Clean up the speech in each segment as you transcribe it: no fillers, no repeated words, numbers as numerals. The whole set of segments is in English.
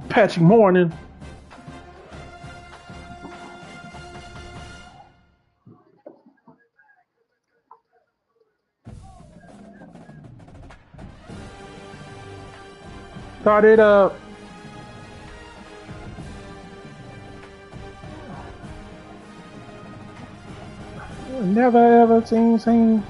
patchy morning. Started up. Never ever seen.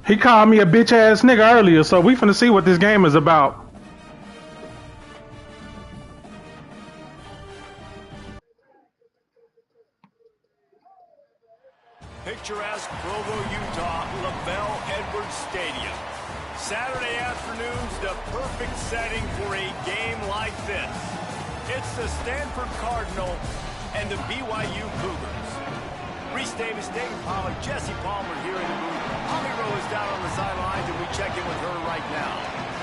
He called me a bitch ass nigga earlier, so we finna see what this game is about. Picturesque Provo, Utah, LaBelle Edwards Stadium. Saturday afternoon's the perfect setting for a game like this. It's the Stanford Cardinal and the BYU Cougars. Reese Davis, Dayton Pollard, Jesse Palmer here in the booth. Holly Rowe is down on the sidelines, and we check in with her right now.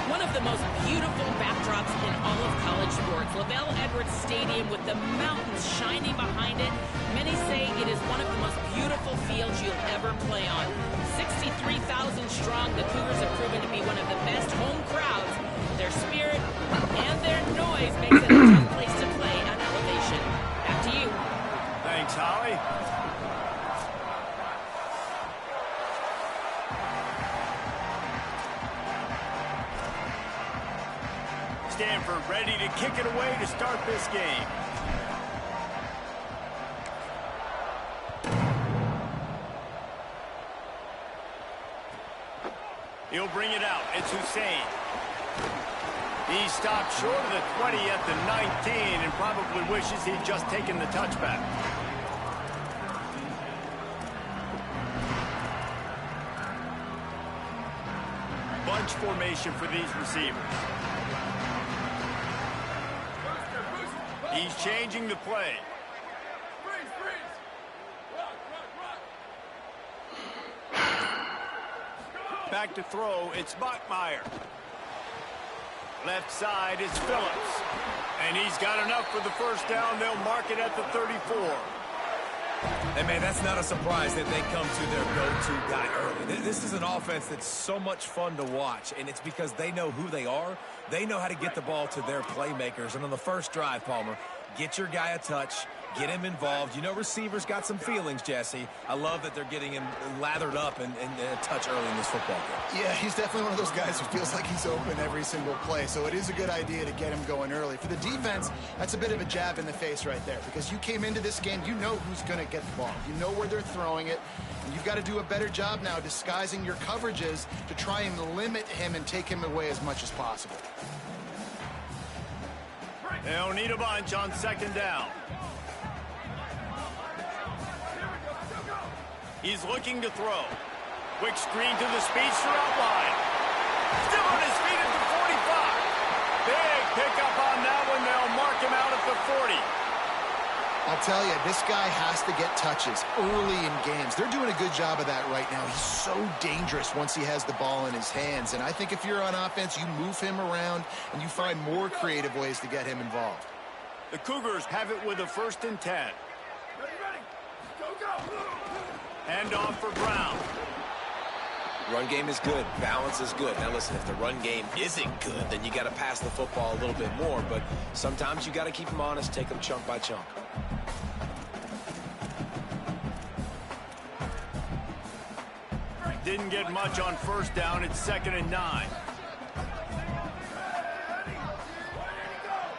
One of the most beautiful backdrops in all of college sports. LaBelle Edwards Stadium with the mountains shining behind it. Many say it is one of the most beautiful fields you'll ever play on. 63,000 strong, the Cougars have proven to be one of the best home crowds. Their spirit and their noise makes it a tough place to play on elevation. Back to you. Thanks, Holly. Stanford ready to kick it away to start this game. He'll bring it out. It's Hussein. He stopped short of the 20 at the 19 and probably wishes he'd just taken the touchback. Bunch formation for these receivers. He's changing the play. Back to throw, it's Bachmeyer. Left side, it's Phillips. And he's got enough for the first down. They'll mark it at the 34. And, man, that's not a surprise that they come to their go-to guy early. This is an offense that's so much fun to watch, and it's because they know who they are. They know how to get the ball to their playmakers. And on the first drive, Palmer, get your guy a touch, get him involved. You know receivers got some feelings, Jesse. I love that they're getting him lathered up and a touch early in this football game. Yeah, he's definitely one of those guys who feels like he's open every single play, so it is a good idea to get him going early. For the defense, that's a bit of a jab in the face right there, because you came into this game, you know who's going to get the ball. You know where they're throwing it, and you've got to do a better job now disguising your coverages to try and limit him and take him away as much as possible. They'll need a bunch on second down. He's looking to throw. Quick screen to the speedster out wide. Still on his feet at the 45. Big pickup on that one. They'll mark him out at the 40. I'll tell you, this guy has to get touches early in games. They're doing a good job of that right now. He's so dangerous once he has the ball in his hands. And I think if you're on offense, you move him around and you find more creative ways to get him involved. The Cougars have it with a 1st and 10. Ready. Go, go. Hand off for Brown. Run game is good. Balance is good. Now, listen, if the run game isn't good, then you got to pass the football a little bit more. But sometimes you got to keep them honest, take them chunk by chunk. didn't get much on first down. It's 2nd and 9.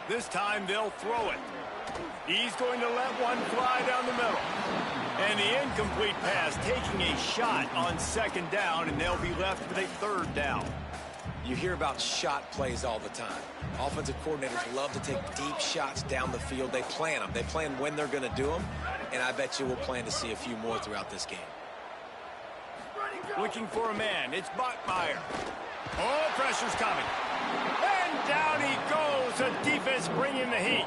This time they'll throw it. He's going to let one fly down the middle. And the incomplete pass taking a shot on 2nd down, and they'll be left with a 3rd down. You hear about shot plays all the time. Offensive coordinators love to take deep shots down the field. They plan them. They plan when they're going to do them, and I bet you we'll plan to see a few more throughout this game. Looking for a man. It's Bachmeier. Oh, pressure's coming. And down he goes. The defense bringing the heat.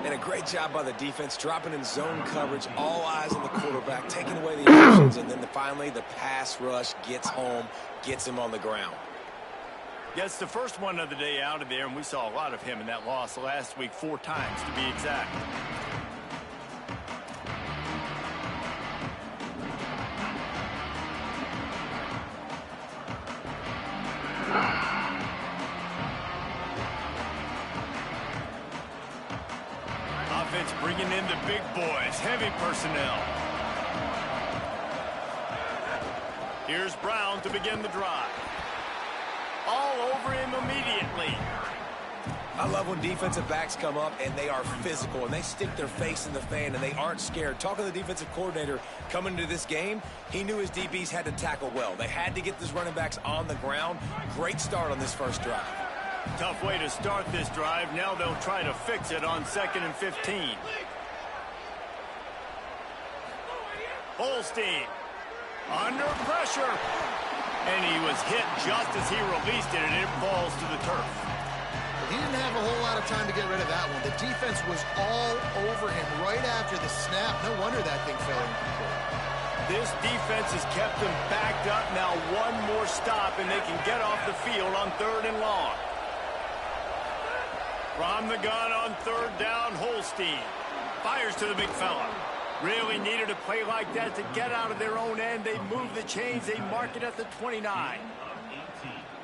And a great job by the defense, dropping in zone coverage, all eyes on the quarterback, taking away the options, and then finally the pass rush gets home, gets him on the ground. Gets the first one of the day out of there, and we saw a lot of him in that loss last week, 4 times to be exact. Offense bringing in the big boys, heavy personnel. Here's Brown to begin the drive. All over him immediately. I love when defensive backs come up and they are physical and they stick their face in the fan and they aren't scared. Talking to the defensive coordinator coming into this game, he knew his DBs had to tackle well. They had to get these running backs on the ground. Great start on this first drive. Tough way to start this drive. Now they'll try to fix it on 2nd and 15. Holstein under pressure. And he was hit just as he released it, and it falls to the turf. He didn't have a whole lot of time to get rid of that one. The defense was all over him right after the snap. No wonder that thing fell incomplete. This defense has kept them backed up. Now one more stop, and they can get off the field on 3rd and long. From the gun on 3rd down, Holstein fires to the big fella. Really needed a play like that to get out of their own end. They move the chains. They mark it at the 29.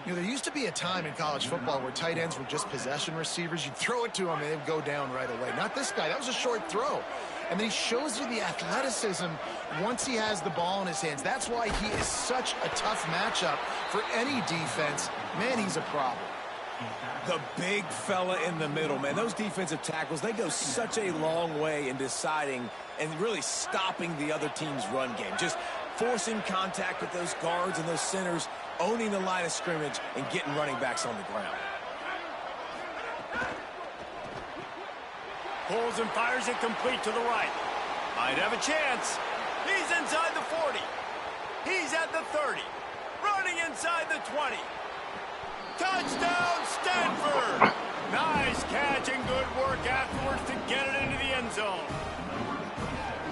You know, there used to be a time in college football where tight ends were just possession receivers. You'd throw it to them and they'd go down right away. Not this guy. That was a short throw. And then he shows you the athleticism once he has the ball in his hands. That's why he is such a tough matchup for any defense. Man, he's a problem. The big fella in the middle, man. Those defensive tackles, they go such a long way in deciding and really stopping the other team's run game. Just forcing contact with those guards and those centers, owning the line of scrimmage, and getting running backs on the ground. Pulls and fires it complete to the right. Might have a chance. He's inside the 40. He's at the 30. Running inside the 20. Touchdown, Stanford! Nice catch and good work afterwards to get it into the end zone.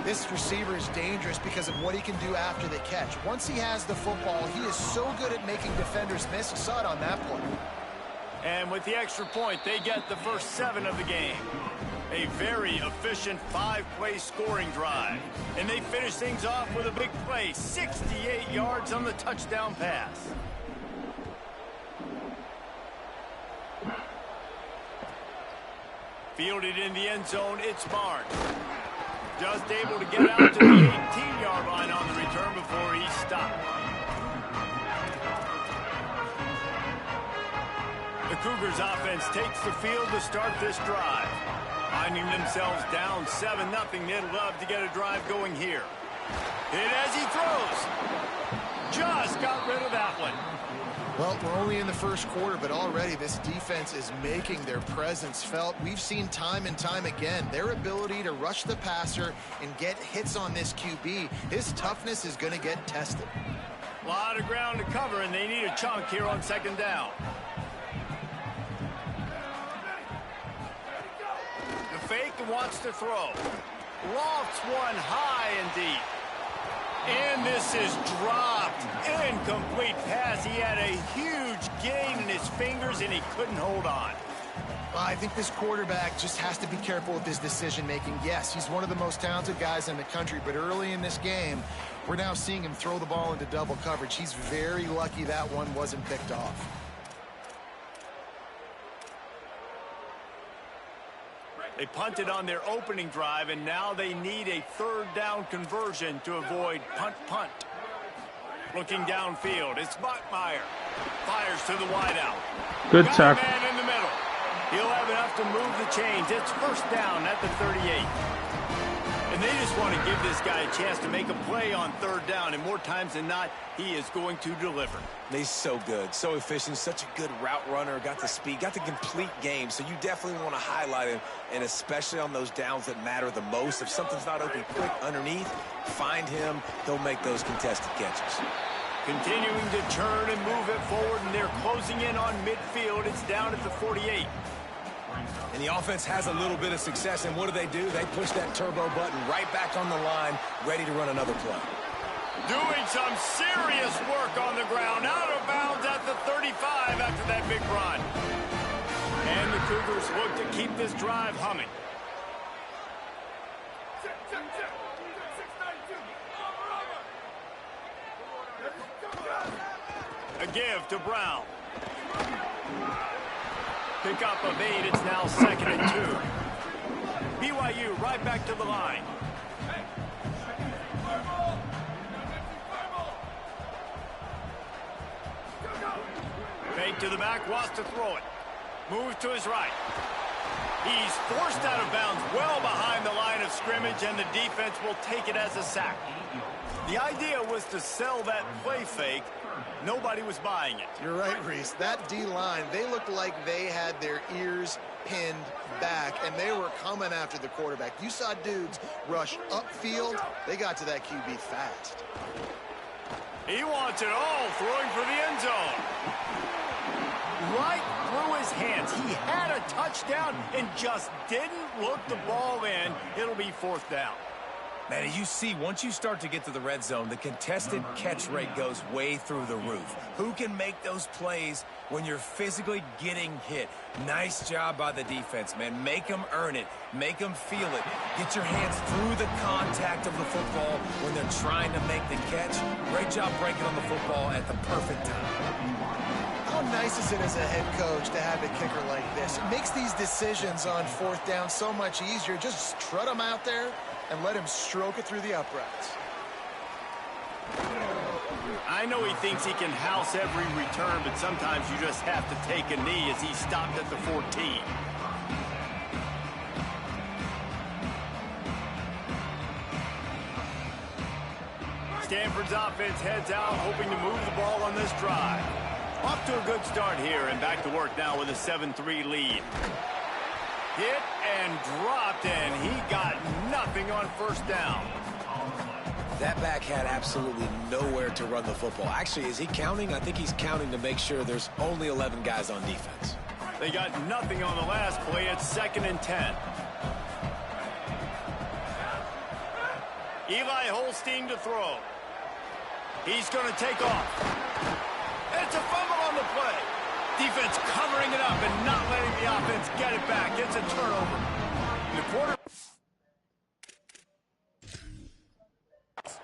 This receiver is dangerous because of what he can do after the catch. Once he has the football, he is so good at making defenders miss. You saw it on that play. And with the extra point, they get the first 7 of the game. A very efficient 5-play scoring drive. And they finish things off with a big play, 68 yards on the touchdown pass. Fielded in the end zone, it's Barnes. Just able to get out to the 18-yard line on the return before he stopped. The Cougars offense takes the field to start this drive. Finding themselves down 7-0, they'd love to get a drive going here. Hit as he throws. Just got rid of that one. Well, we're only in the first quarter, but already this defense is making their presence felt. We've seen time and time again their ability to rush the passer and get hits on this QB. His toughness is going to get tested. A lot of ground to cover, and they need a chunk here on 2nd down. The fake wants to throw. Lofts one high and deep. And this is dropped. Incomplete pass. He had a huge gain in his fingers, and he couldn't hold on. Well, I think this quarterback just has to be careful with his decision-making. Yes, he's one of the most talented guys in the country, but early in this game, we're now seeing him throw the ball into double coverage. He's very lucky that one wasn't picked off. They punted on their opening drive, and now they need a 3rd down conversion to avoid punt. Looking downfield, it's Buckmeyer. Fires to the wideout. Good Got a tackle. man in the middle. He'll have enough to move the chains. It's first down at the 38. And they just want to give this guy a chance to make a play on third down. And more times than not, he is going to deliver. He's so good, so efficient, such a good route runner, got the speed, got the complete game. So you definitely want to highlight him, and especially on those downs that matter the most. If something's not open quick underneath, find him. He'll make those contested catches. Continuing to churn and move it forward, and they're closing in on midfield. It's down at the 48. And the offense has a little bit of success, and what do? They push that turbo button right back on the line, ready to run another play. Doing some serious work on the ground, out of bounds at the 35 after that big run. And the Cougars look to keep this drive humming. A give to Brown. Pickup of 8, it's now 2nd and 2. BYU right back to the line. Fake to the back, wants to throw it. Moves to his right. He's forced out of bounds well behind the line of scrimmage, and the defense will take it as a sack. The idea was to sell that play fake. Nobody was buying it. You're right, Reese. That D-line, they looked like they had their ears pinned back, and they were coming after the quarterback. You saw dudes rush upfield. They got to that QB fast. He wants it all, throwing for the end zone. Right through his hands. He had a touchdown and just didn't look the ball in. It'll be 4th down. Man, you see, once you start to get to the red zone, the contested catch rate goes way through the roof. Who can make those plays when you're physically getting hit? Nice job by the defense, man. Make them earn it. Make them feel it. Get your hands through the contact of the football when they're trying to make the catch. Great job breaking on the football at the perfect time. How nice is it as a head coach to have a kicker like this? It makes these decisions on 4th down so much easier. Just trot him out there and let him stroke it through the uprights. I know he thinks he can house every return, but sometimes you just have to take a knee as he stopped at the 14. Stanford's offense heads out, hoping to move the ball on this drive. Off to a good start here, and back to work now with a 7-3 lead. Hit and dropped, and he got nothing on first down. That back had absolutely nowhere to run the football. Actually, is he counting? I think he's counting to make sure there's only 11 guys on defense. They got nothing on the last play. It's 2nd and 10. Eli Holstein to throw. He's going to take off. It's a fumble on the play. Defense covering it up and not letting the offense get it back. It's a turnover. The quarterback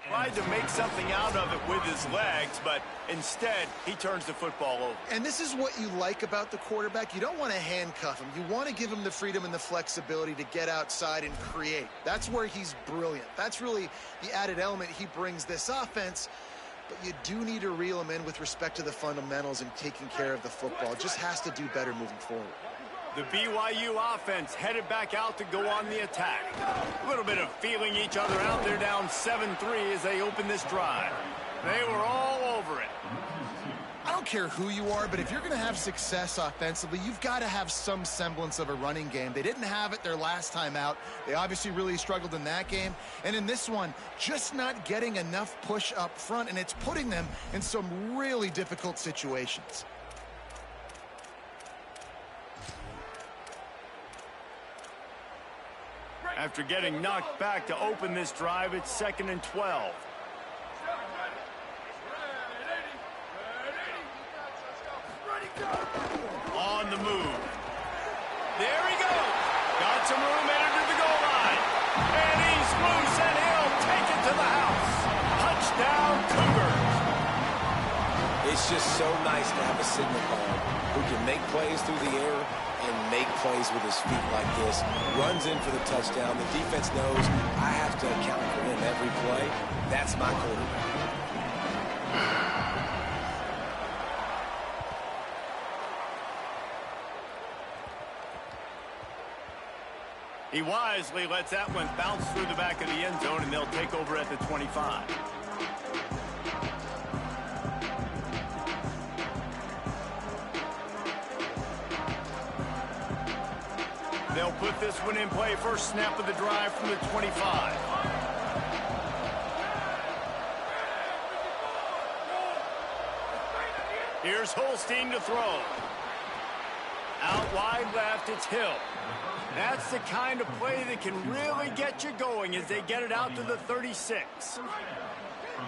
tried to make something out of it with his legs, but instead he turns the football over. And this is what you like about the quarterback. You don't want to handcuff him. You want to give him the freedom and the flexibility to get outside and create. That's where he's brilliant. That's really the added element he brings this offense. But you do need to reel him in with respect to the fundamentals and taking care of the football. Just has to do better moving forward. The BYU offense headed back out to go on the attack. A little bit of feeling each other out. They're down 7-3 as they open this drive. They were all over it. I don't care who you are, but if you're going to have success offensively, you've got to have some semblance of a running game. They didn't have it their last time out. They obviously really struggled in that game. And in this one, just not getting enough push up front, and it's putting them in some really difficult situations. After getting knocked back to open this drive, it's 2nd and 12. On the move. There he goes. Got some room headed to the goal line. And he's loose, and he'll take it to the house. Touchdown, Cougars. It's just so nice to have a signal call who can make plays through the air and make plays with his feet like this. Runs in for the touchdown. The defense knows I have to account for him every play. That's my quarterback. He wisely lets that one bounce through the back of the end zone, and they'll take over at the 25. They'll put this one in play. First snap of the drive from the 25. Here's Holstein to throw. Out wide left, it's Hill. That's the kind of play that can really get you going as they get it out to the 36.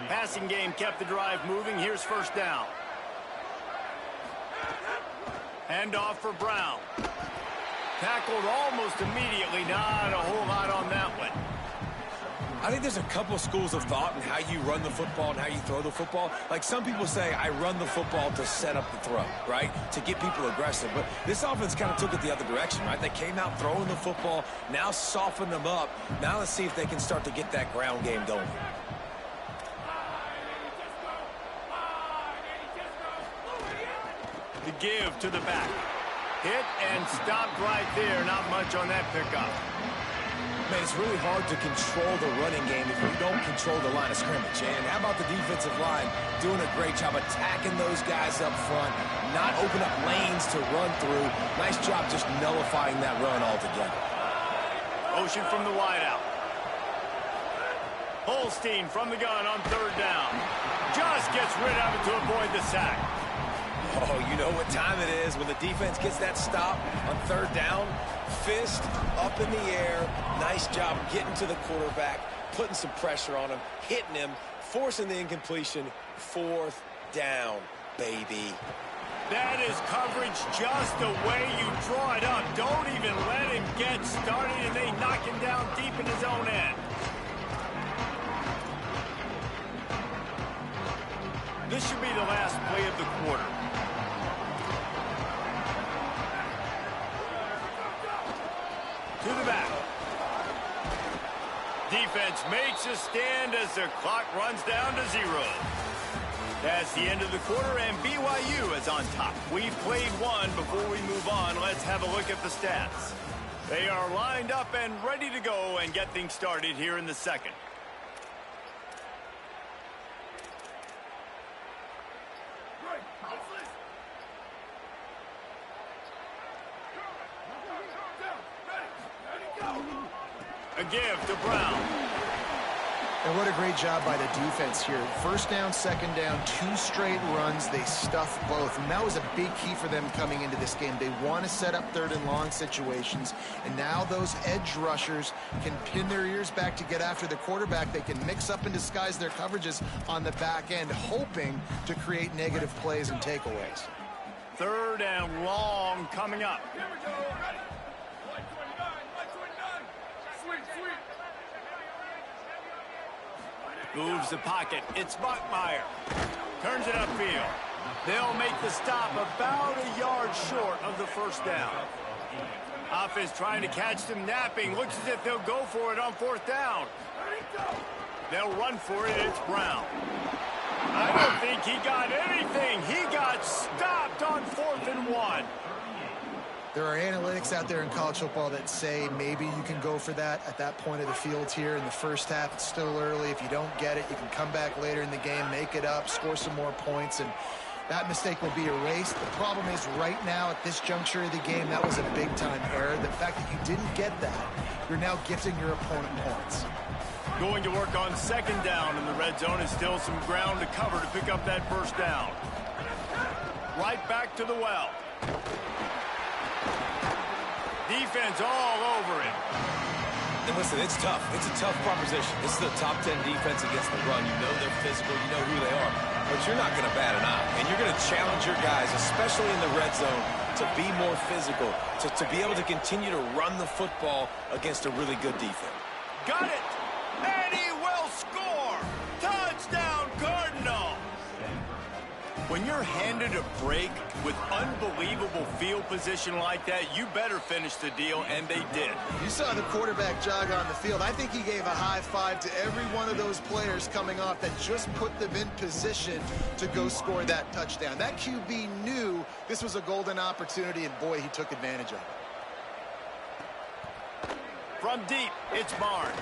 Passing game kept the drive moving. Here's first down. Handoff for Brown. Tackled almost immediately. Not a whole lot on that one. I think there's a couple schools of thought in how you run the football and how you throw the football. Like some people say, I run the football to set up the throw, right? To get people aggressive. But this offense kind of took it the other direction, right? They came out throwing the football, now softened them up. Now let's see if they can start to get that ground game going. The give to the back. Hit and stopped right there. Not much on that pickup. Man, it's really hard to control the running game if you don't control the line of scrimmage. And how about the defensive line doing a great job attacking those guys up front, not open up lanes to run through. Nice job just nullifying that run altogether. Motion from the wideout. Holstein from the gun on third down. Just gets rid of it to avoid the sack. Oh, you know what time it is when the defense gets that stop on third down. Fist up in the air. Nice job getting to the quarterback, putting some pressure on him, hitting him, forcing the incompletion. Fourth down, baby. That is coverage just the way you draw it up. Don't even let him get started, and they knock him down deep in his own end. This should be the last play of the quarter. To the back. Defense makes a stand as the clock runs down to 0. That's the end of the quarter, and BYU is on top. We've played one. Before we move on, let's have a look at the stats. They are lined up and ready to go and get things started here in the second. A give to Brown. And what a great job by the defense here. First down, second down, 2 straight runs. They stuffed both. And that was a big key for them coming into this game. They want to set up third and long situations. And now those edge rushers can pin their ears back to get after the quarterback. They can mix up and disguise their coverages on the back end, hoping to create negative plays and takeaways. Third and long coming up. Here we go. Ready? Line 29. Line 29. Sweet, sweet. Moves the pocket. It's Buckmeyer. Turns it upfield. They'll make the stop about a yard short of the first down. Offense trying to catch them napping. Looks as if they'll go for it on fourth down. They'll run for it. It's Brown. I don't think he got anything. He got stopped on 4th and 1. There are analytics out there in college football that say maybe you can go for that at that point of the field here in the first half. It's still early. If you don't get it, you can come back later in the game, make it up, score some more points, and that mistake will be erased. The problem is right now at this juncture of the game, that was a big-time error. The fact that you didn't get that, you're now gifting your opponent points. Going to work on second down in the red zone, and still some ground to cover to pick up that first down. Right back to the well. Defense all over it. And listen, it's tough. It's a tough proposition. This is the top 10 defense against the run. You know they're physical. You know who they are. But you're not going to bat an eye. And you're going to challenge your guys, especially in the red zone, to be more physical, to be able to continue to run the football against a really good defense. Got it. And he will score. Touchdown, Cardinal. When you're handed a break with unbelievable field position like that, you better finish the deal, and they did. You saw the quarterback jog on the field. I think he gave a high five to every one of those players coming off that just put them in position to go score that touchdown. That QB knew this was a golden opportunity, and boy, he took advantage of it. From deep, it's Barnes.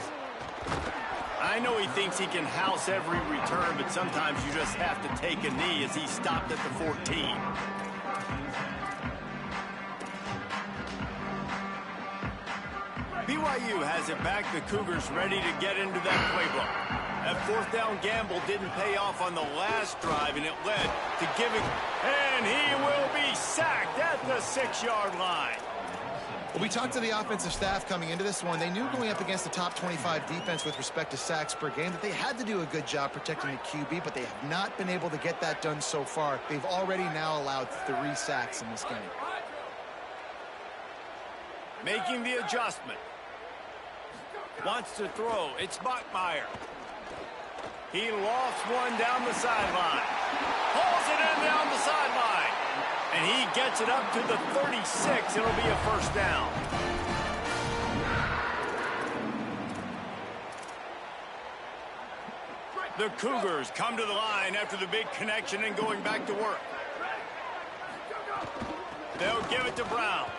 I know he thinks he can house every return, but sometimes you just have to take a knee as he stopped at the 14. BYU has it back. The Cougars ready to get into that playbook. That fourth down gamble didn't pay off on the last drive, and it led to giving. And he will be sacked at the 6-yard line. Well, we talked to the offensive staff coming into this one. They knew going up against the top 25 defense with respect to sacks per game that they had to do a good job protecting the QB, but they have not been able to get that done so far. They've already now allowed 3 sacks in this game. Making the adjustment. Wants to throw. It's Bachmeier. He lofts one down the sideline. Pulls it in down the sideline. And he gets it up to the 36. It'll be a first down. The Cougars come to the line after the big connection and going back to work. They'll give it to Brown.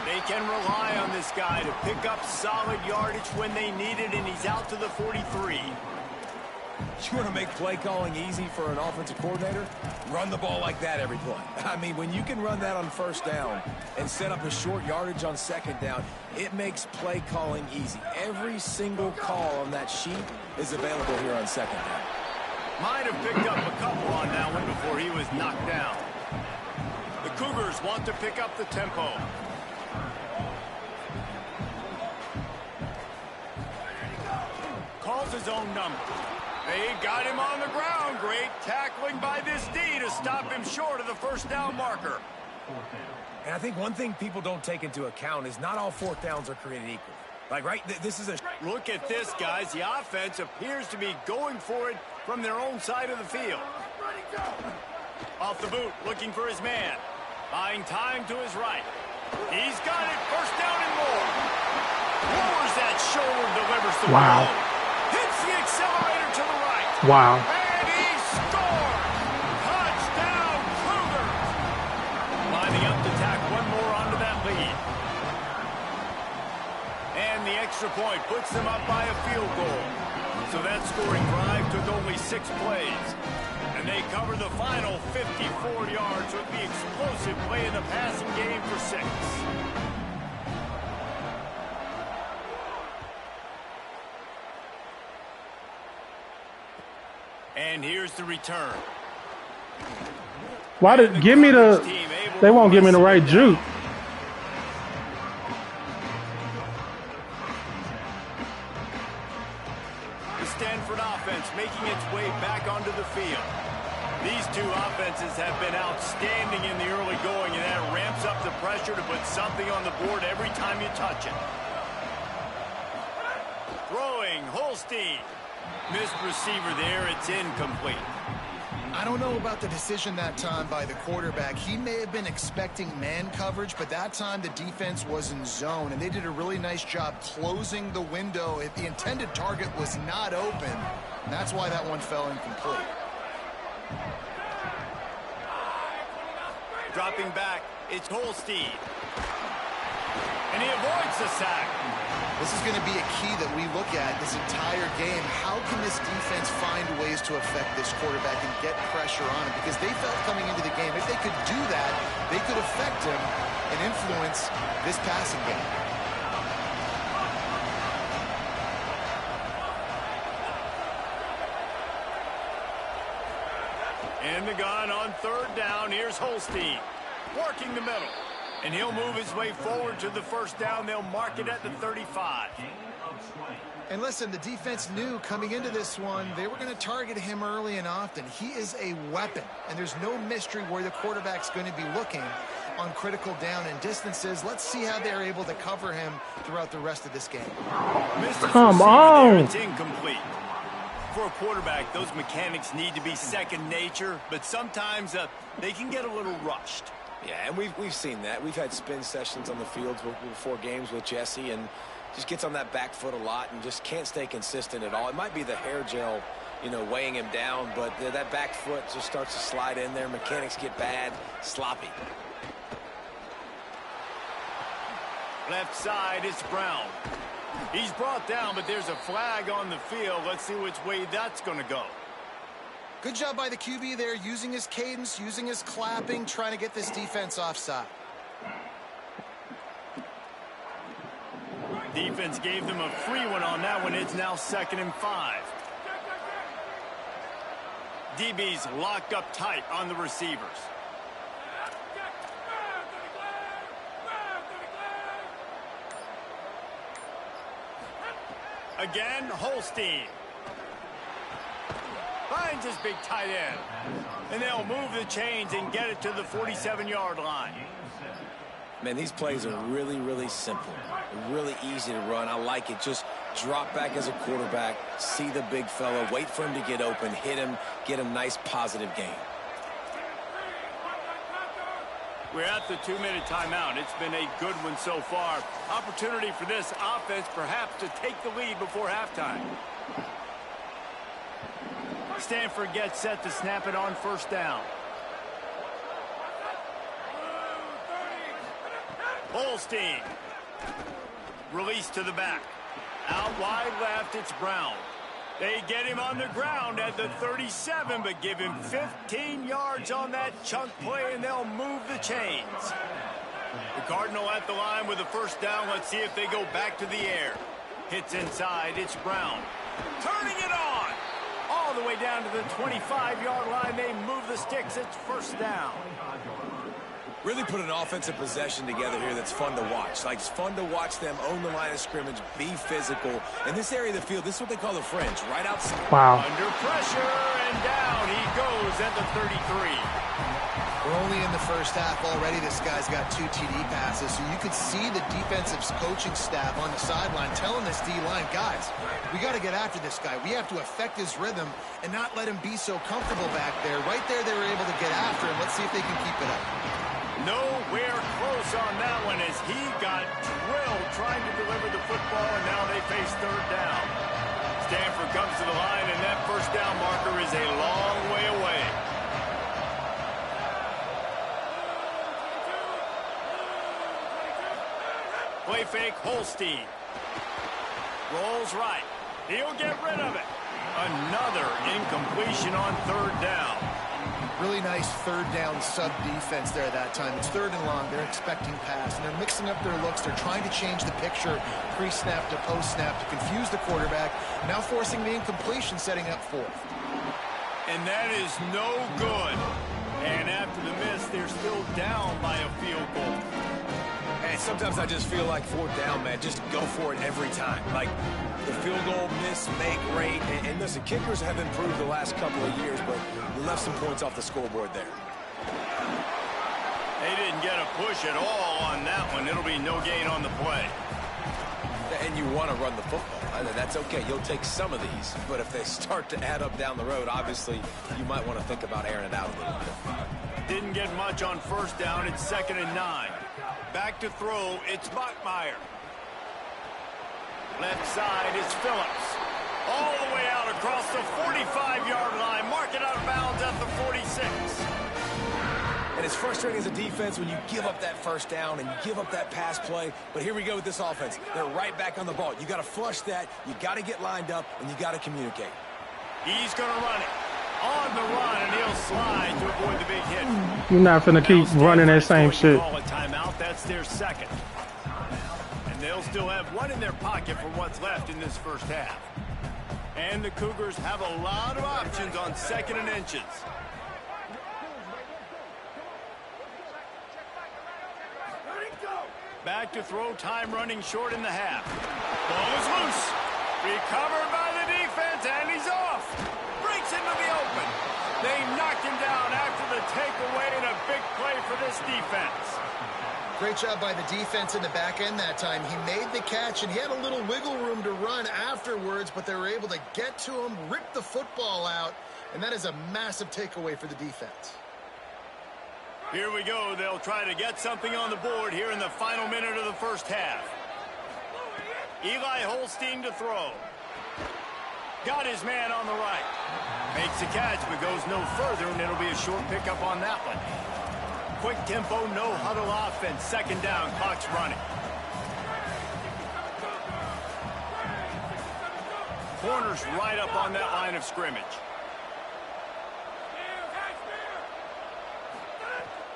They can rely on this guy to pick up solid yardage when they need it, and he's out to the 43. You want to make play calling easy for an offensive coordinator? Run the ball like that every play. I mean, when you can run that on first down and set up a short yardage on second down, it makes play calling easy. Every single call on that sheet is available here on second down. Might have picked up a couple on that one before he was knocked down. The Cougars want to pick up the tempo. Calls his own number. They got him on the ground. Great tackling by this D to stop him short of the first down marker. And I think one thing people don't take into account is not all fourth downs are created equal. Like, right, this is a... Look at this, guys. The offense appears to be going for it from their own side of the field. Off the boot, looking for his man. Buying time to his right. He's got it. First down and more. Lowers that shoulder, delivers the ball. Hits the accelerator to the right. Wow. And he scores. Touchdown, Cougars. Lining up to tack one more onto that lead. And the extra point puts them up by a field goal. So that scoring drive took only 6 plays. And they cover the final 54 yards with the explosive play in the passing game for 6. And here's the return. Why did give me the? They won't give me the right juke. The Stanford offense making its way back onto the field. These two offenses have been outstanding in the early going, and that ramps up the pressure to put something on the board every time you touch it. Throwing, Holstein. Missed receiver there, it's incomplete. I don't know about the decision that time by the quarterback. He may have been expecting man coverage, but that time the defense was in zone, and they did a really nice job closing the window. If the intended target was not open, and that's why that one fell incomplete. Dropping back, it's Holstein. And he avoids the sack. This is going to be a key that we look at this entire game. How can this defense find ways to affect this quarterback and get pressure on him? Because they felt coming into the game, if they could do that, they could affect him and influence this passing game. And the gun on third down. Here's Holstein working the middle. And he'll move his way forward to the first down. They'll mark it at the 35. And listen, the defense knew coming into this one, they were going to target him early and often. He is a weapon, and there's no mystery where the quarterback's going to be looking on critical down and distances. Let's see how they're able to cover him throughout the rest of this game. Come on. It's incomplete. For a quarterback, those mechanics need to be second nature, but sometimes they can get a little rushed. Yeah, and we've seen that. We've had spin sessions on the field before games with Jesse, and just gets on that back foot a lot and just can't stay consistent at all. It might be the hair gel, you know, weighing him down, but that back foot just starts to slide in there. Mechanics get bad, sloppy. Left side, it's Brown. He's brought down, but there's a flag on the field. Let's see which way that's going to go. Good job by the QB there, using his cadence, using his clapping, trying to get this defense offside. Defense gave them a free one on that one. It's now 2nd and 5. DB's locked up tight on the receivers. Again, Holstein. Finds his big tight end. And they'll move the chains and get it to the 47-yard line. Man, these plays are really, really simple. Really easy to run. I like it. Just drop back as a quarterback, see the big fella, wait for him to get open, hit him, get a nice positive gain. We're at the 2-minute timeout. It's been a good one so far. Opportunity for this offense perhaps to take the lead before halftime. Stanford gets set to snap it on 1st down. Holstein. Release to the back. Out wide left, it's Brown. They get him on the ground at the 37, but give him 15 yards on that chunk play, and they'll move the chains. The Cardinal at the line with a 1st down. Let's see if they go back to the air. Hits inside, it's Brown. Turning it on. All the way down to the 25-yard line. They move the sticks. It's 1st down. Really put an offensive possession together here that's fun to watch. Like, it's fun to watch them own the line of scrimmage, be physical. In this area of the field, this is what they call the fringe, right outside. Wow. Under pressure, and down he goes at the 33. We're only in the 1st half already. This guy's got 2 TD passes, so you could see the defensive coaching staff on the sideline telling this D-line, guys, we got to get after this guy. We have to affect his rhythm and not let him be so comfortable back there. Right there, they were able to get after him. Let's see if they can keep it up. Nowhere close on that one as he got drilled trying to deliver the football, and now they face 3rd down. Stanford comes to the line, and that 1st down marker is a long way away. Play fake, Holstein. Rolls right. He'll get rid of it. Another incompletion on 3rd down. Really nice 3rd down sub defense there that time. It's 3rd and long. They're expecting pass, and they're mixing up their looks. They're trying to change the picture pre-snap to post-snap to confuse the quarterback. Now forcing the incompletion, setting up 4th. And that is no good. And after the miss, they're still down by a field goal. And sometimes I just feel like 4th down, man, just go for it every time. Like, the field goal miss, make rate, and listen, kickers have improved the last couple of years, but you left some points off the scoreboard there. They didn't get a push at all on that one. It'll be no gain on the play. And you want to run the football. That's okay. You'll take some of these, but if they start to add up down the road, obviously you might want to think about airing it out a little bit. Didn't get much on 1st down. It's 2nd and 9. Back to throw, it's Bachmeier. Left side is Phillips. All the way out across the 45-yard line. Mark it out of bounds at the 46. And it's frustrating as a defense when you give up that 1st down and you give up that pass play. But here we go with this offense. They're right back on the ball. You got to flush that. You got to get lined up, and you got to communicate. He's going to run it. On the run, and he'll slide to avoid the big hit. You're not finna keep running that same shit. Call a timeout. That's their 2nd. And they'll still have one in their pocket for what's left in this 1st half. And the Cougars have a lot of options on 2nd and inches. Back to throw, time running short in the half. Ball is loose. Recovered by the defense, and he's off. Breaks into the open. They knocked him down after the takeaway, and a big play for this defense. Great job by the defense in the back end that time. He made the catch, and he had a little wiggle room to run afterwards, but they were able to get to him, rip the football out, and that is a massive takeaway for the defense. Here we go. They'll try to get something on the board here in the final minute of the first half. Eli Holstein to throw. Got his man on the right. Makes the catch, but goes no further, and it'll be a short pickup on that one. Quick tempo, no huddle offense. Second down, clock's running. Corner's right up on that line of scrimmage.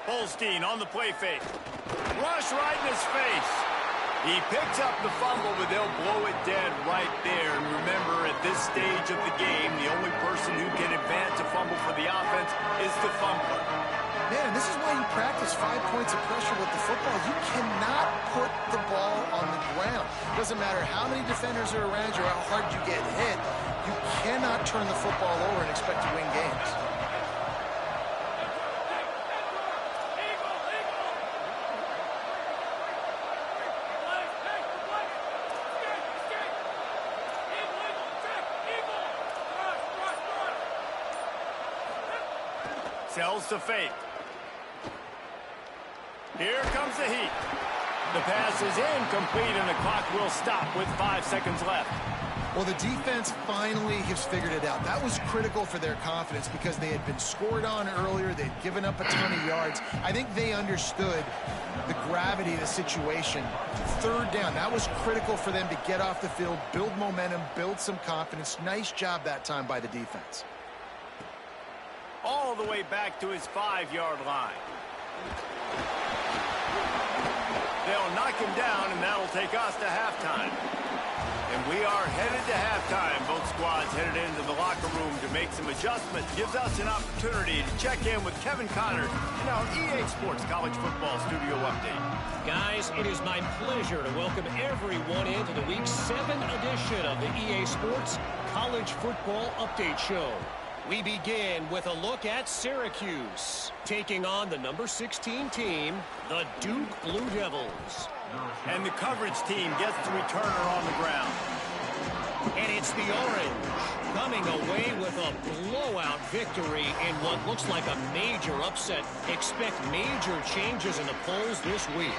Holstein on the play fake. Rush right in his face. He picks up the fumble, but they'll blow it dead right there. And remember, at this stage of the game, the only person who can advance a fumble for the offense is the fumbler. Man, this is why you practice 5 points of pressure with the football. You cannot put the ball on the ground. Doesn't matter how many defenders are around you or how hard you get hit. You cannot turn the football over and expect to win games. Sells to fake. Here comes the heat. The pass is incomplete, and the clock will stop with 5 seconds left. Well, the defense finally has figured it out. That was critical for their confidence because they had been scored on earlier. They'd given up a ton of yards. I think they understood the gravity of the situation. Third down, that was critical for them to get off the field, build momentum, build some confidence. Nice job that time by the defense. All the way back to his 5-yard line. They'll knock him down, and that'll take us to halftime. And we are headed to halftime. Both squads headed into the locker room to make some adjustments. Gives us an opportunity to check in with Kevin Connors in our EA Sports College Football Studio Update. Guys, it is my pleasure to welcome everyone into the Week 7 edition of the EA Sports College Football Update Show. We begin with a look at Syracuse, taking on the number 16 team, the Duke Blue Devils. And the coverage team gets the returner on the ground. And it's the Orange, coming away with a blowout victory in what looks like a major upset. Expect major changes in the polls this week.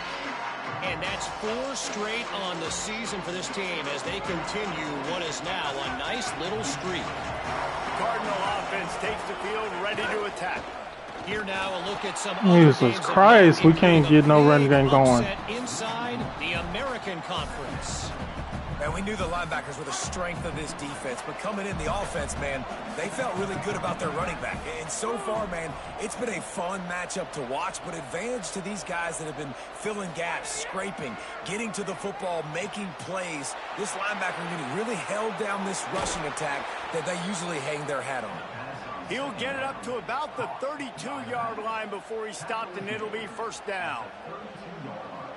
And that's 4 straight on the season for this team as they continue what is now a nice little streak. Cardinal offense takes the field, ready to attack. Here now a look at some Jesus Christ, we can't get no running game going. Inside the American Conference. And we knew the linebackers were the strength of this defense, but coming in the offense, man, they felt really good about their running back. And so far, man, it's been a fun matchup to watch, but advantage to these guys that have been filling gaps, scraping, getting to the football, making plays. This linebacker unit really held down this rushing attack that they usually hang their hat on. He'll get it up to about the 32-yard line before he stopped, and it'll be first down.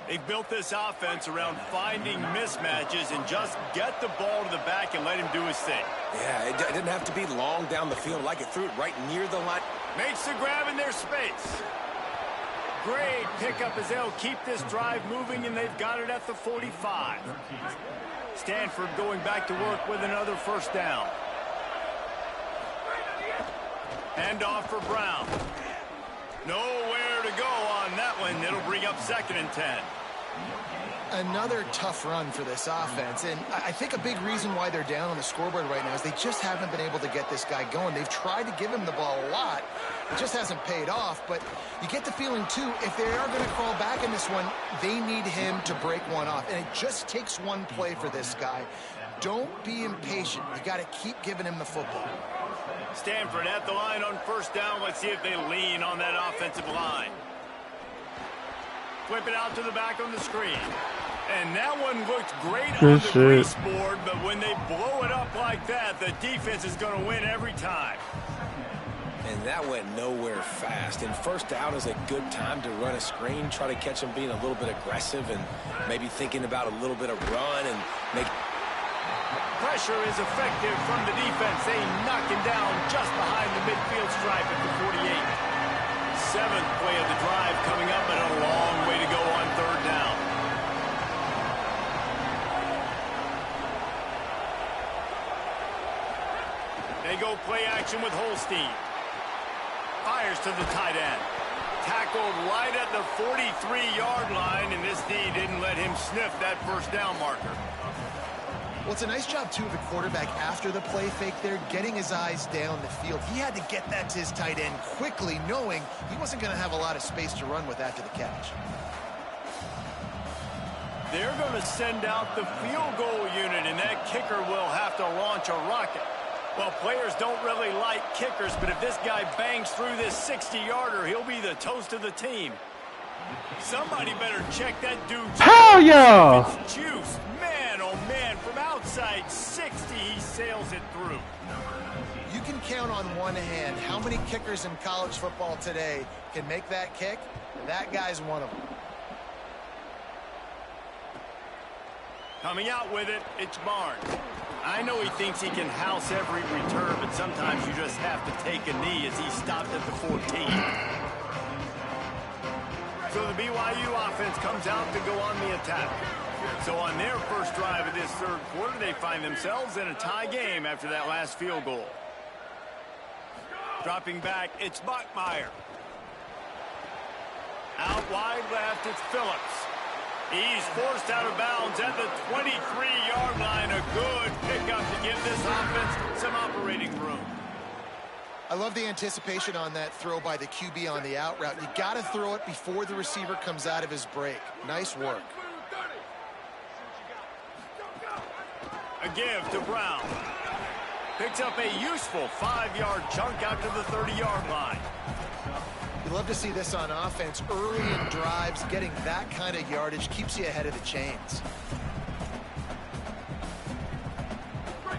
They've built this offense around finding mismatches and just get the ball to the back and let him do his thing. Yeah, it didn't have to be long down the field. Like it threw it right near the line. Makes the grab in their space. Great pickup as they'll keep this drive moving, and they've got it at the 45. Stanford going back to work with another first down. Hand off for Brown. Nowhere to go on that one. It'll bring up 2nd and 10. Another tough run for this offense, and I think a big reason why they're down on the scoreboard right now is they just haven't been able to get this guy going. They've tried to give him the ball a lot. It just hasn't paid off, but you get the feeling, too, if they are going to crawl back in this one, they need him to break one off, and it just takes one play for this guy. Don't be impatient. You got to keep giving him the football. Stanford at the line on first down. Let's see if they lean on that offensive line. Flip it out to the back on the screen. And that one looked great on the grease board, but when they blow it up like that, the defense is going to win every time. And that went nowhere fast. And first down is a good time to run a screen, try to catch them being a little bit aggressive and maybe thinking about a little bit of run and make... Pressure is effective from the defense. They knock him down just behind the midfield stripe at the 48. 7th play of the drive coming up, and a long way to go on 3rd down. They go play action with Holstein. Fires to the tight end. Tackled right at the 43-yard line, and this D didn't let him sniff that 1st down marker. Well, it's a nice job, too, of the quarterback after the play fake there, getting his eyes down the field. He had to get that to his tight end quickly, knowing he wasn't going to have a lot of space to run with after the catch. They're going to send out the field goal unit, and that kicker will have to launch a rocket. Well, players don't really like kickers, but if this guy bangs through this 60-yarder, he'll be the toast of the team. Somebody better check that dude's Hell yeah! It's juice. Man, oh man, from outside 60, he sails it through. You can count on one hand how many kickers in college football today can make that kick. That guy's one of them. Coming out with it, it's Barnes. I know he thinks he can house every return, but sometimes you just have to take a knee as he stopped at the 14. So the BYU offense comes out to go on the attack. So on their first drive of this 3rd quarter, they find themselves in a tie game after that last field goal. Dropping back, it's Bachmeier. Out wide left, it's Phillips. He's forced out of bounds at the 23-yard line. A good pickup to give this offense some operating room. I love the anticipation on that throw by the QB on the out route. You got to throw it before the receiver comes out of his break. Nice work. A give to Brown. Picks up a useful 5-yard chunk out to the 30-yard line. You love to see this on offense. Early in drives, getting that kind of yardage keeps you ahead of the chains.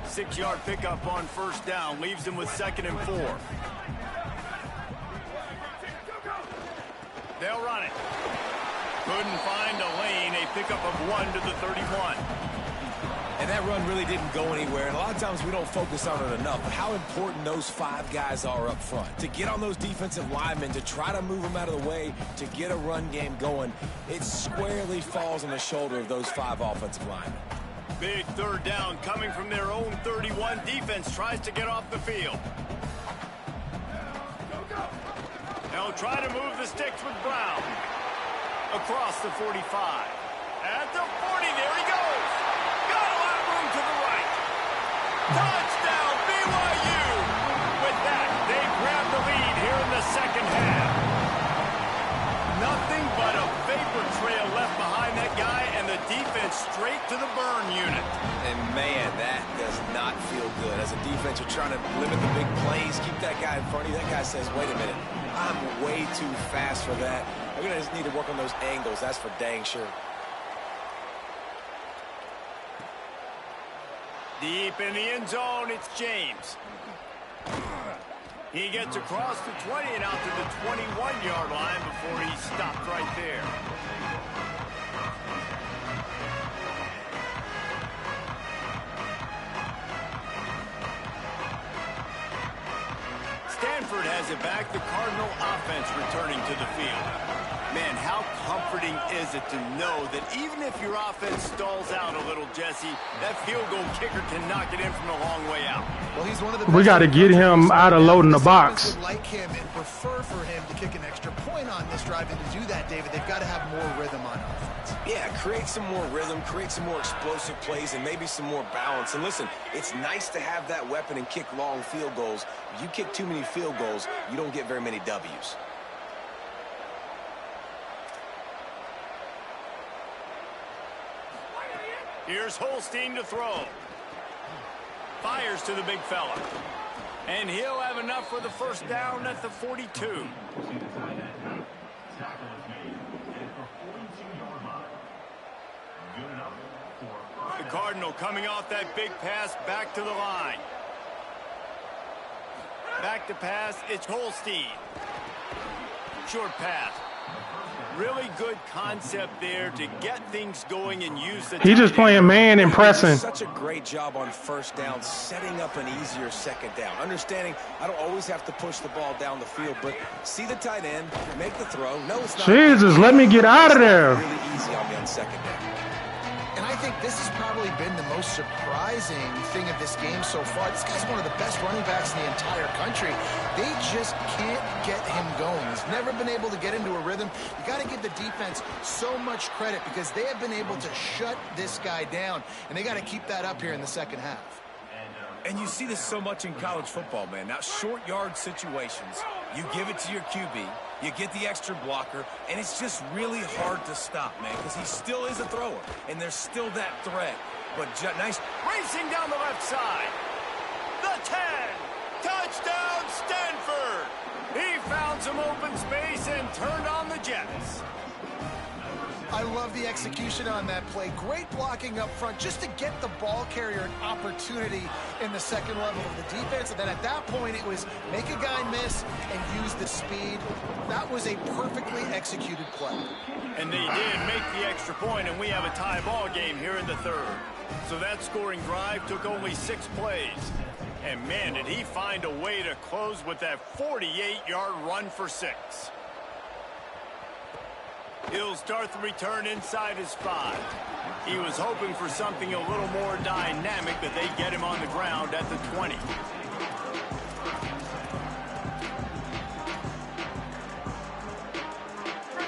6-yard pickup on 1st down. Leaves him with 2nd and 4. They'll run it. Couldn't find a lane. A pickup of 1 to the 31. And that run really didn't go anywhere. And a lot of times we don't focus on it enough. But how important those 5 guys are up front. To get on those defensive linemen, to try to move them out of the way, to get a run game going, it squarely falls on the shoulder of those 5 offensive linemen. Big 3rd down coming from their own 31. Defense tries to get off the field. They'll try to move the sticks with Brown. Across the 45. At the 40, there he goes. Got a lot of room to the right. Touchdown, BYU. With that, they grab the lead here in the 2nd half. Nothing but a vapor trail left behind that guy, and the defense straight to the burn unit. And man, that does not feel good. As a defense, you're trying to limit the big plays, keep that guy in front of you. That guy says, wait a minute, I'm way too fast for that. I'm going to just need to work on those angles. That's for dang sure. Deep in the end zone, it's James. He gets across the 20 and out to the 21-yard line before he stopped right there. Stanford has it back. The Cardinal offense returning to the field. Man, how comforting is it to know that even if your offense stalls out a little, Jesse, that field goal kicker can knock it in from a long way out. Well, he's one of the We got to get him out of loading the box. Would like him and prefer for him to kick an extra point on this drive, and to do that, David, they've got to have more rhythm on offense. Yeah, create some more rhythm, create some more explosive plays, and maybe some more balance. And listen, it's nice to have that weapon and kick long field goals. If you kick too many field goals, you don't get very many W's. Here's Holstein to throw. Fires to the big fella. And he'll have enough for the 1st down at the 42. The Cardinal coming off that big pass back to the line. Back to pass, it's Holstein. Short pass. Really good concept there to get things going and use the He just playing man and pressing. Such a great job on first down, setting up an easier second down. Understanding I don't always have to push the ball down the field, but see the tight end, make the throw. No, it's not. Jesus, let me get out of there. Really easy on me on second down. And I think this has probably been the most surprising thing of this game so far. This guy's one of the best running backs in the entire country. They just can't get him going. He's never been able to get into a rhythm. You got to give the defense so much credit because they have been able to shut this guy down, and they got to keep that up here in the second half. And you see this so much in college football, man. Now, short yard situations, you give it to your QB, you get the extra blocker, and it's just really hard to stop, man, because he still is a thrower, and there's still that threat. But nice. Racing down the left side. The 10. Touchdown, Stanford. He found some open space and turned on the Jets. I love the execution on that play. Great blocking up front just to get the ball carrier an opportunity in the second level of the defense. And then at that point, it was make a guy miss and use the speed. That was a perfectly executed play. And they did make the extra point, and we have a tie ball game here in the third. So that scoring drive took only 6 plays. And, man, did he find a way to close with that 48-yard run for 6. He'll start the return inside his 5. He was hoping for something a little more dynamic, but they get him on the ground at the 20.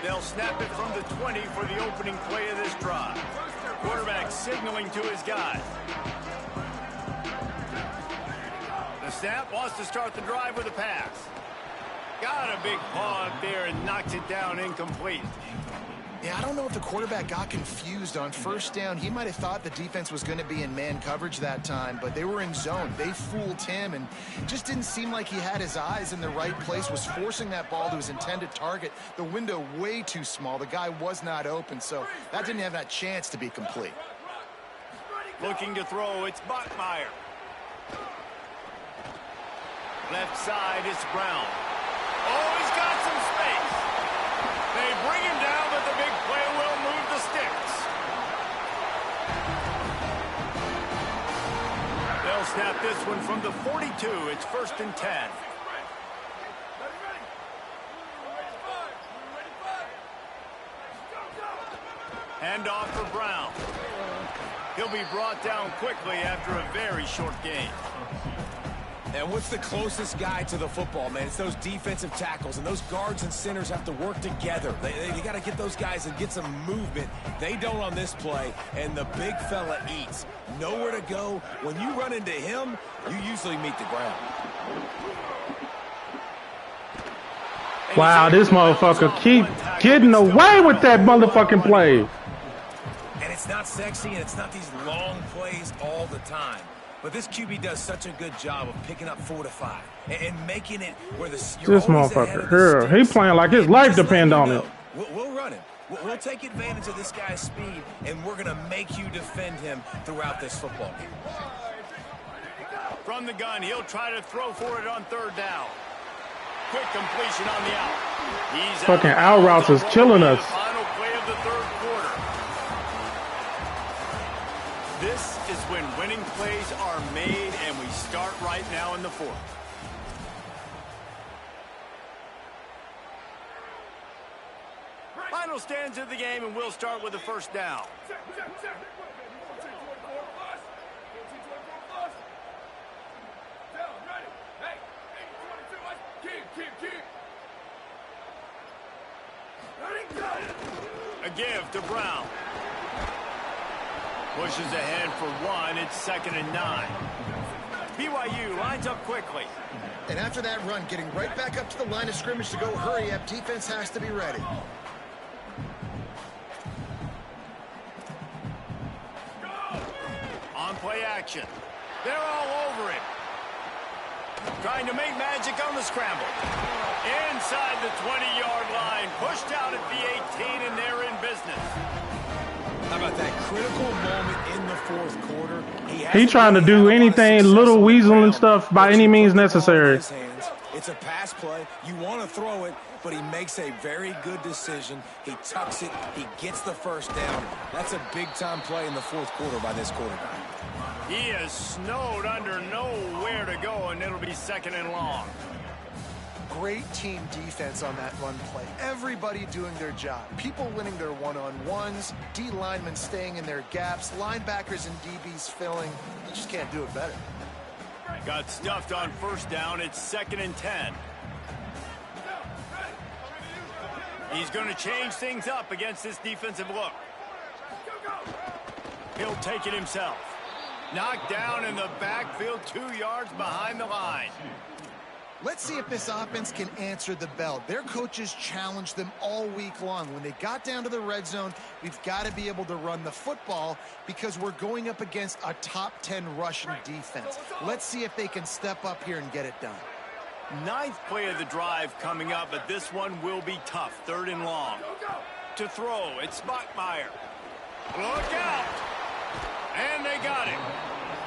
They'll snap it from the 20 for the opening play of this drive. Quarterback signaling to his guy. The snap wants to start the drive with a pass. Got a big paw up there and knocks it down incomplete. Yeah, I don't know if the quarterback got confused on first down. He might have thought the defense was going to be in man coverage that time, but they were in zone. They fooled him and just didn't seem like he had his eyes in the right place, was forcing that ball to his intended target. The window way too small. The guy was not open, so that didn't have that chance to be complete. Looking to throw, it's Bachmeier. Left side, it's Brown. Oh, he's got some space. They bring him down, but the big play will move the sticks. They'll snap this one from the 42. It's 1st and 10. Hand off for Brown. He'll be brought down quickly after a very short game. And what's the closest guy to the football, man? It's those defensive tackles, and those guards and centers have to work together. They got to get those guys and get some movement. They don't on this play, and the big fella eats. Nowhere to go. When you run into him, you usually meet the ground. Wow, this motherfucker keep getting away with that motherfucking play. And it's not sexy, and it's not these long plays all the time. But this QB does such a good job of picking up 4 to 5 and making it where this motherfucker here, he playing like his life depends on it. We'll run him. We'll take advantage of this guy's speed, and we're going to make you defend him throughout this football game. From the gun, he'll try to throw for it on 3rd down. Quick completion on the out. He's fucking out routes is killing us. Final play of the 3rd quarter. This is when winning plays are made, and we start right now in the 4th. Final stands of the game, and we'll start with the 1st down. A give to Brown. Pushes ahead for 1. It's 2nd and 9. BYU lines up quickly. And after that run, getting right back up to the line of scrimmage to go hurry up, defense has to be ready. On play action. They're all over him. Trying to make magic on the scramble. Inside the 20-yard line. Pushed out at the 18, and they're in business. How about that critical moment in the 4th quarter? He trying to do anything, little weasel and stuff by any means necessary. It's a pass play. You want to throw it. but he makes a very good decision. He tucks it. He gets the first down. That's a big-time play in the fourth quarter by this quarterback. He is snowed under nowhere to go, and it'll be second and long. Great team defense on that run play. Everybody doing their job. People winning their one-on-ones, D linemen staying in their gaps, linebackers and DBs filling. You just can't do it better. Got stuffed on first down. It's second and 10. He's going to change things up against this defensive look. He'll take it himself. Knocked down in the backfield, 2 yards behind the line. Let's see if this offense can answer the bell. Their coaches challenged them all week long. When they got down to the red zone, we've got to be able to run the football because we're going up against a top 10 rushing defense. Let's see if they can step up here and get it done. Ninth play of the drive coming up, but this one will be tough. Third and long. To throw, it's Bachmeier. Look out! And they got him.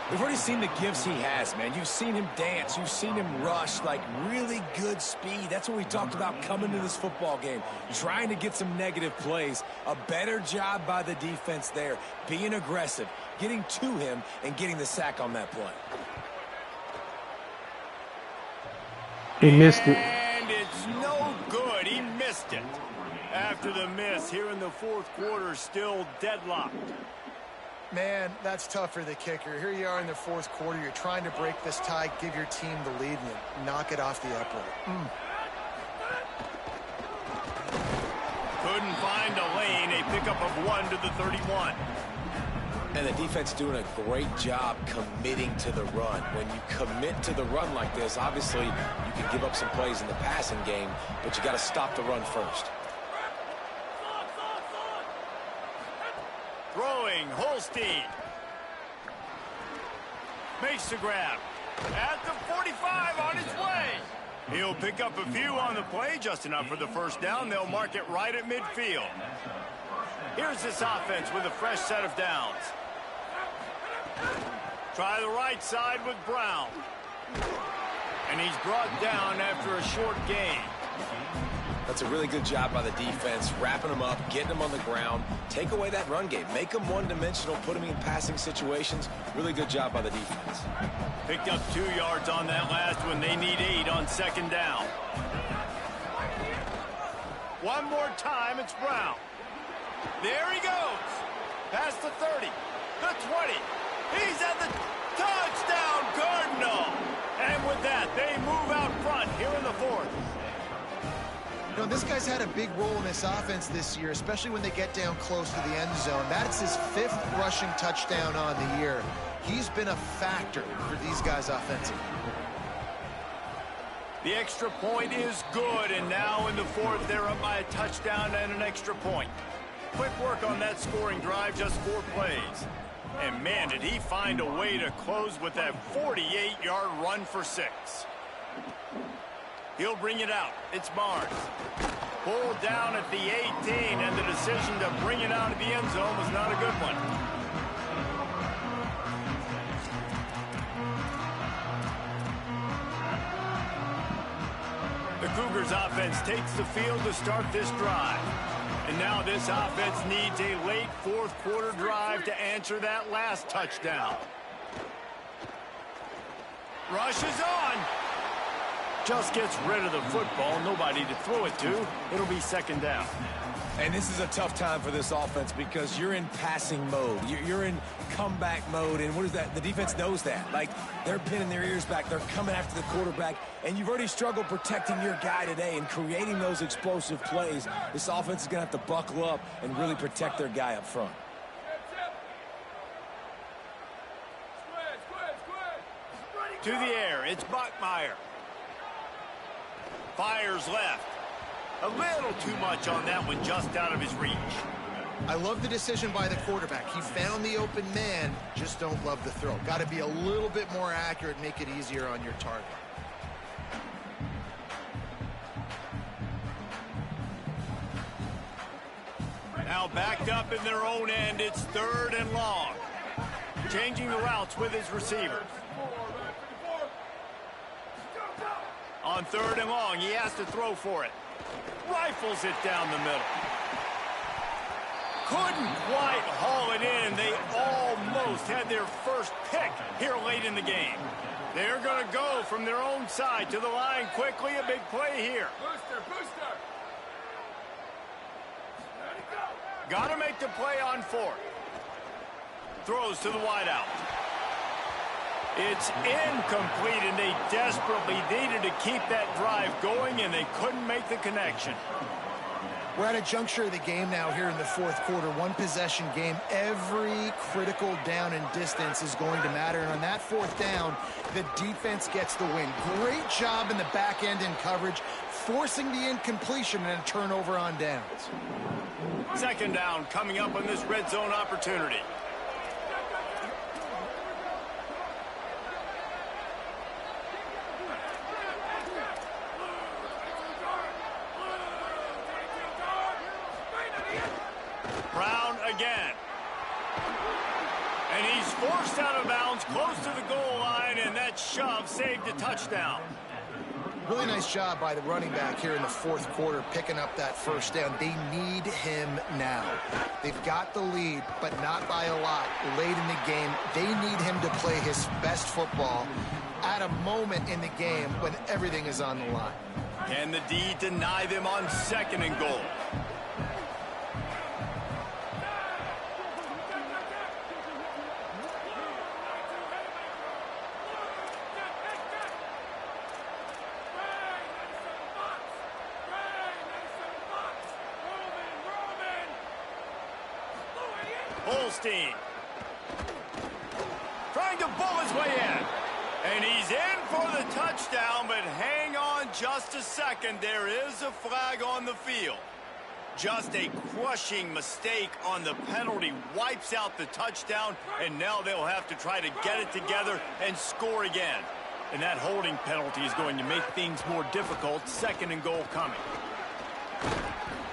We've already seen the gifts he has, man. You've seen him dance. You've seen him rush, like really good speed. That's what we talked about coming to this football game, trying to get some negative plays. A better job by the defense there, being aggressive, getting to him, and getting the sack on that play. He missed it. And it's no good. He missed it. After the miss, here in the fourth quarter, still deadlocked. Man, that's tough for the kicker. Here you are in the fourth quarter. You're trying to break this tie, give your team the lead, and knock it off the upright. Couldn't find a lane. A pickup of 1 to the 31. And the defense doing a great job committing to the run. When you commit to the run like this, obviously you can give up some plays in the passing game, but you got to stop the run first. Throwing, Holstein. Makes the grab. At the 45 on his way. He'll pick up a few on the play, just enough for the first down. They'll mark it right at midfield. Here's this offense with a fresh set of downs. Try the right side with Brown. And he's brought down after a short gain. That's a really good job by the defense, wrapping them up, getting them on the ground. Take away that run game. Make them one-dimensional, put them in passing situations. Really good job by the defense. Picked up 2 yards on that last one. They need 8 on second down. One more time, it's Brown. There he goes. Past the 30, the 20. He's at the touchdown, Cardinal. And with that, they move out front here in the fourth. You know, this guy's had a big role in this offense this year, especially when they get down close to the end zone. That's his 5th rushing touchdown on the year. He's been a factor for these guys offensively. The extra point is good, and now in the fourth, they're up by a touchdown and an extra point. Quick work on that scoring drive, just 4 plays. And man, did he find a way to close with that 48-yard run for 6. He'll bring it out. It's Barnes. Pulled down at the 18, and the decision to bring it out of the end zone was not a good one. The Cougars offense takes the field to start this drive. And now this offense needs a late fourth quarter drive to answer that last touchdown. Rush is on. Just gets rid of the football. Nobody to throw it to. It'll be second down. And this is a tough time for this offense because you're in passing mode. You're in comeback mode. And what is that? The defense knows that. Like, they're pinning their ears back. They're coming after the quarterback. And you've already struggled protecting your guy today and creating those explosive plays. This offense is going to have to buckle up and really protect their guy up front. To the air. It's Bachmeier. Fires left. A little too much on that one, just out of his reach. I love the decision by the quarterback. He found the open man, just don't love the throw. Got to be a little bit more accurate, make it easier on your target. Now backed up in their own end, it's third and long. Changing the routes with his receivers. On third and long, he has to throw for it. Rifles it down the middle. Couldn't quite haul it in. They almost had their first pick here late in the game. They're going to go from their own side to the line quickly. A big play here. Booster, booster. Let it go. Got to make the play on fourth. Throws to the wideout. It's incomplete, and they desperately needed to keep that drive going, and they couldn't make the connection. We're at a juncture of the game now here in the fourth quarter. One possession game. Every critical down and distance is going to matter. And on that fourth down, the defense gets the win. Great job in the back end in coverage, forcing the incompletion and a turnover on downs. Second down coming up on this red zone opportunity. Brown again. And he's forced out of bounds close to the goal line, and that shove saved a touchdown. Really nice job by the running back here in the fourth quarter, picking up that first down. They need him now. They've got the lead, but not by a lot late in the game. They need him to play his best football at a moment in the game when everything is on the line. Can the D deny them on second and goal? Holstein trying to bull his way in, and he's in for the touchdown, but hang on just a second. There is a flag on the field. Just a crushing mistake on the penalty wipes out the touchdown, and now they'll have to try to get it together and score again. And that holding penalty is going to make things more difficult. Second and goal coming.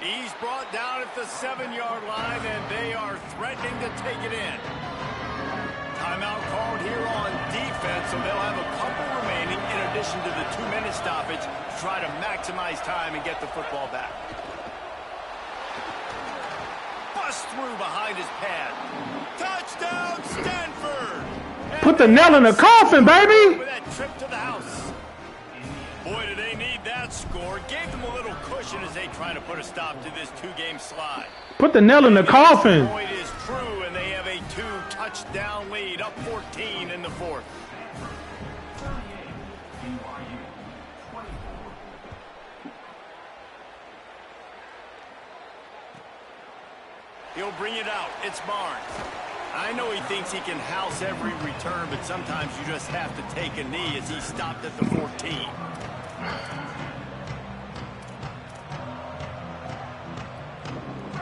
He's brought down at the 7-yard line, and they are threatening to take it in. Timeout called here on defense, so they'll have a couple remaining in addition to the 2-minute stoppage to try to maximize time and get the football back. Bust through behind his pad. Touchdown, Stanford! And Put the nail in the coffin, baby! with that trip to the house. Boy, do they need that score. Gave them a little cushion as they try to put a stop to this 2-game slide. Put the nail in the coffin. The point is true, and they have a 2-touchdown lead, up 14 in the fourth. He'll bring it out. It's Barnes. I know he thinks he can house every return, but sometimes you just have to take a knee as he stopped at the 14.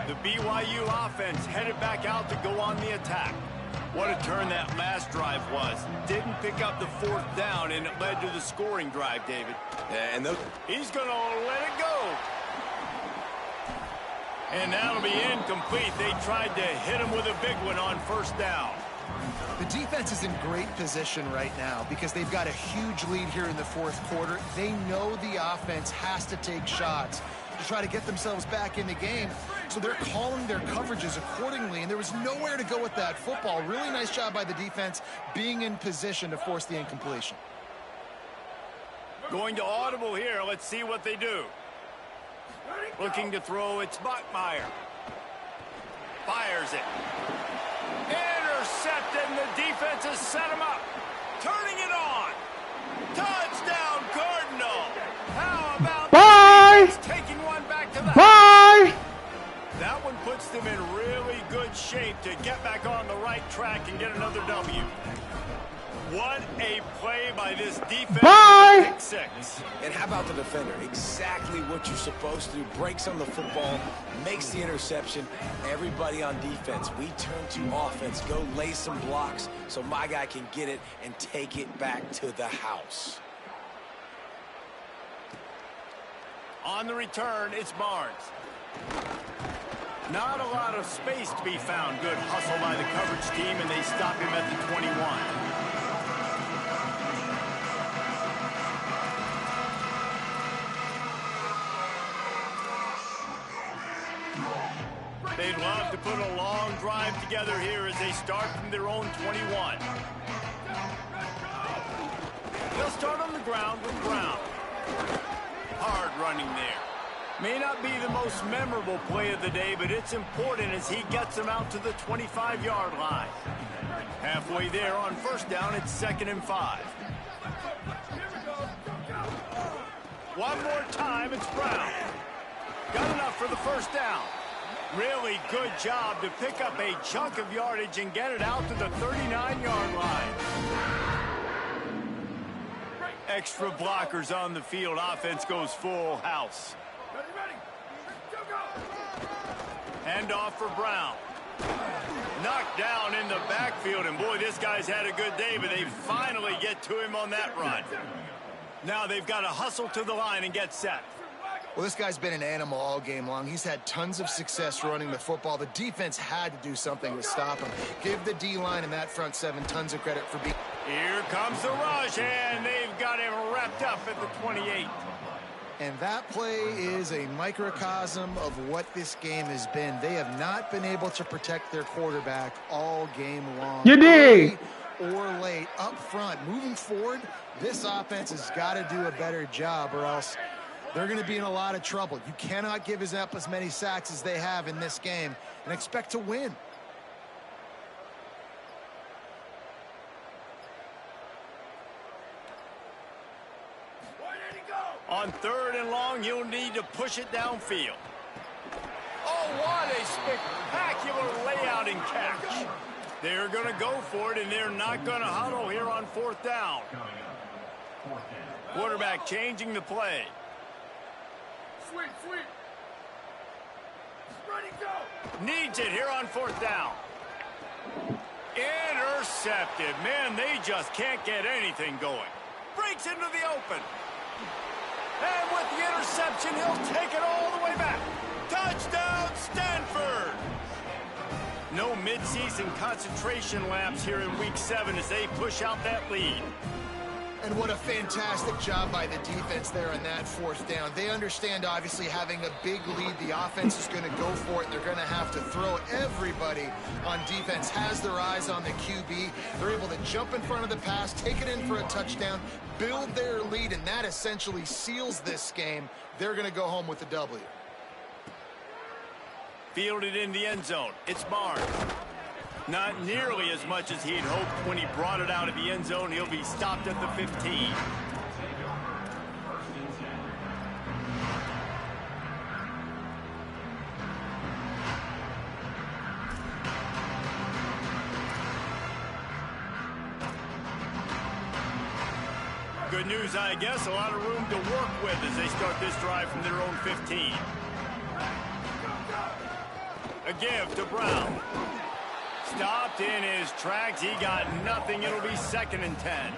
The BYU offense headed back out to go on the attack. What a turn that last drive was. Didn't pick up the fourth down, and it led to the scoring drive, David. And He's going to let it go. And that'll be incomplete. They tried to hit him with a big one on first down. The defense is in great position right now because they've got a huge lead here in the fourth quarter. They know the offense has to take shots to try to get themselves back in the game. So they're calling their coverages accordingly, and there was nowhere to go with that football. Really nice job by the defense being in position to force the incompletion. Going to audible here. Let's see what they do. Looking to throw, it's Bachmeier. Fires it. Intercepted, and the defense has set him up. Turning it on. Touchdown, Cardinal. How about Bye. taking one back to the Bye. That one puts them in really good shape to get back on the right track and get another W. What a play by this defense. Bye. Pick six. And how about the defender? Exactly what you're supposed to do. Breaks on the football, makes the interception. Everybody on defense, we turn to offense. Go lay some blocks so my guy can get it and take it back to the house. On the return, it's Barnes. Not a lot of space to be found. Good hustle by the coverage team, and they stop him at the 21. They'd love to put a long drive together here as they start from their own 21. They'll start on the ground with Brown. Hard running there. May not be the most memorable play of the day, but it's important as he gets them out to the 25-yard line. Halfway there on first down, it's 2nd and 5. One more time, it's Brown. Got enough for the first down. Really good job to pick up a chunk of yardage and get it out to the 39-yard line. Extra blockers on the field. Offense goes full house. Handoff for Brown. Knocked down in the backfield, and boy, this guy's had a good day, but they finally get to him on that run. Now they've got to hustle to the line and get set. Well, this guy's been an animal all game long. He's had tons of success running the football. The defense had to do something to stop him. Give the D-line and that front seven tons of credit for being... Here comes the rush, and they've got him wrapped up at the 28. And that play is a microcosm of what this game has been. They have not been able to protect their quarterback all game long. You did. Or late up front. Moving forward, this offense has got to do a better job, or else they're going to be in a lot of trouble. You cannot give up as many sacks as they have in this game and expect to win. On 3rd and long, you'll need to push it downfield. Oh, what a spectacular layout and catch. They're going to go for it, and they're not going to huddle here on 4th down. Quarterback changing the play. Sweep. Ready, go. Needs it here on 4th down. Intercepted. Man, they just can't get anything going. Breaks into the open. And with the interception, he'll take it all the way back. Touchdown, Stanford! No midseason concentration laps here in Week 7 as they push out that lead. And what a fantastic job by the defense there on that 4th down. They understand, obviously, having a big lead. The offense is going to go for it, and they're going to have to throw it. Everybody on defense has their eyes on the QB. They're able to jump in front of the pass, take it in for a touchdown, build their lead, and that essentially seals this game. They're going to go home with the W. Fielded in the end zone. It's Barnes. Not nearly as much as he'd hoped when he brought it out of the end zone. He'll be stopped at the 15. Good news, I guess. A lot of room to work with as they start this drive from their own 15. A give to Brown. Stopped in his tracks. He got nothing. It'll be 2nd and 10.